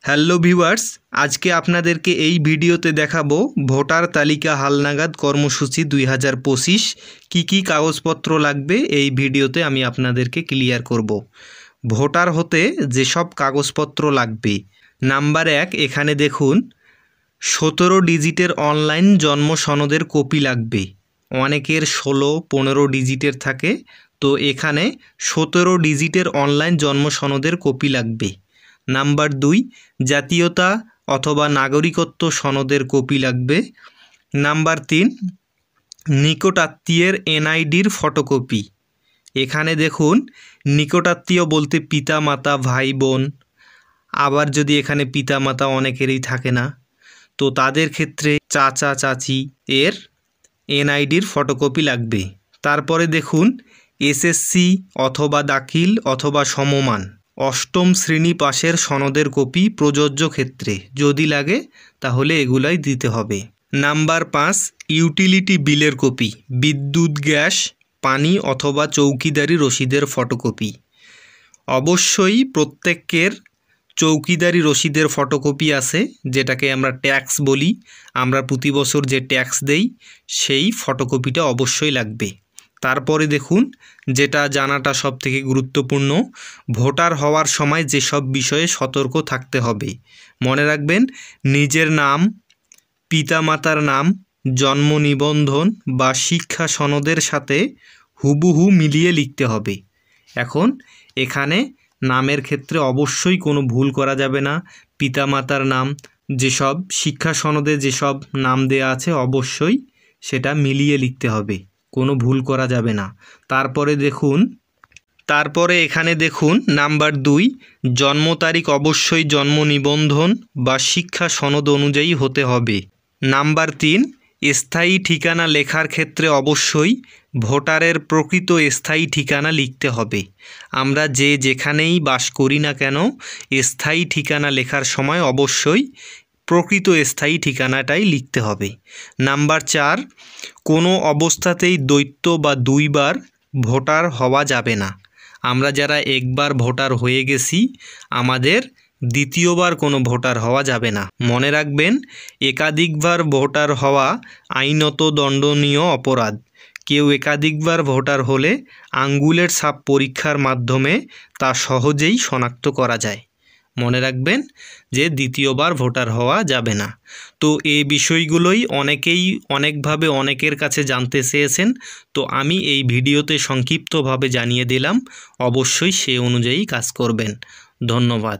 Hello viewers, আজকে আপনাদেরকে এই ভিডিওতে দেখাবো ভোটার তালিকা হালনাগাদ কর্মসূচি 2025 কি কাগজপত্র লাগবে। এই ভিডিওতে আমি আপনাদেরকে ক্লিয়ার করব। ভোটার হতে যেসব কাগজপত্র লাগবে। নাম্বার 1, এখানে দেখুন 17 ডিজিটের অনলাইন জন্ম সনদের কপি লাগবে। অনেকের 16-15 ডিজিটের থাকে, তো এখানে 17 ডিজিটের অনলাইন জন্ম সনদের কপি লাগবে। নাম্বার 2, জাতীয়তা অথবা নাগরিকত্ব সনদের কপি লাগবে। নাম্বার 3, নিকটাত্মীয়ের এনআইডির ফটোকপি। এখানে দেখুন নিকটাত্মীয় বলতে পিতা মাতা ভাই বোন, আবার যদি এখানে পিতা মাতা অনেকেরই থাকে না, তো তাদের ক্ষেত্রে চাচা চাচি এর এনআইডির ফটোকপি লাগবে। তারপরে দেখুন এসএসসি অথবা দাখিল অথবা সমমান 8ম শ্রেণী পাশের সনদের কপি প্রযোজ্য ক্ষেত্রে যদি লাগে তাহলে এগুলাই দিতে হবে। নাম্বার 5, ইউটিলিটি বিলের কপি, বিদ্যুৎ গ্যাস পানি অথবা চৌকিদারি রসিদের ফটোকপি। অবশ্যই প্রত্যেকের চৌকিদারি রসিদের ফটোকপি আছে, যেটাকে আমরা ট্যাক্স বলি। আমরা প্রতি বছর যে ট্যাক্স দেই সেই ফটোকপিটা অবশ্যই লাগবে। তারপরে দেখুন যেটা জানাটা সবথেকে গুরুত্বপূর্ণ, ভোটার হওয়ার সময় যেসব বিষয়ে সতর্ক থাকতে হবে। মনে রাখবেন, নিজের নাম, পিতামাতার নাম, জন্ম নিবন্ধন বা শিক্ষা সনদের সাথে হুবহু মিলিয়ে লিখতে হবে। এখন এখানে নামের ক্ষেত্রে অবশ্যই কোনো ভুল করা যাবে না। পিতামাতার নাম যেসব শিক্ষা সনদে যেসব নাম দেয়া আছে অবশ্যই সেটা মিলিয়ে লিখতে হবে, কোনো ভুল করা যাবে না। তারপরে এখানে দেখুন নাম্বার 2, জন্ম তারিখ অবশ্যই জন্ম নিবন্ধন বা শিক্ষা সনদ অনুযায়ী হতে হবে। নাম্বার 3, স্থায়ী ঠিকানা লেখার ক্ষেত্রে অবশ্যই ভোটারের প্রকৃত স্থায়ী ঠিকানা লিখতে হবে। আমরা যেখানেই বাস করি না কেন স্থায়ী ঠিকানা লেখার সময় অবশ্যই প্রকৃত স্থায়ী ঠিকানাটাই লিখতে হবে। নাম্বার 4, কোনো অবস্থাতেই দ্বৈত বা 2 বার ভোটার হওয়া যাবে না। আমরা যারা একবার ভোটার হয়ে গেছি আমাদের দ্বিতীয়বার কোনো ভোটার হওয়া যাবে না। মনে রাখবেন, একাধিকবার ভোটার হওয়া আইনত দণ্ডনীয় অপরাধ। কেউ একাধিকবার ভোটার হলে আঙ্গুলের ছাপ পরীক্ষার মাধ্যমে তা সহজেই শনাক্ত করা যায়। মনে রাখবেন যে দ্বিতীয়বার ভোটার হওয়া যাবে না। তো এই বিষয়গুলোই অনেকেই অনেকভাবে অনেকের কাছে জানতে চেয়েছেন, তো আমি এই ভিডিওতে সংক্ষিপ্তভাবে জানিয়ে দিলাম। অবশ্যই সে অনুযায়ী কাজ করবেন। ধন্যবাদ।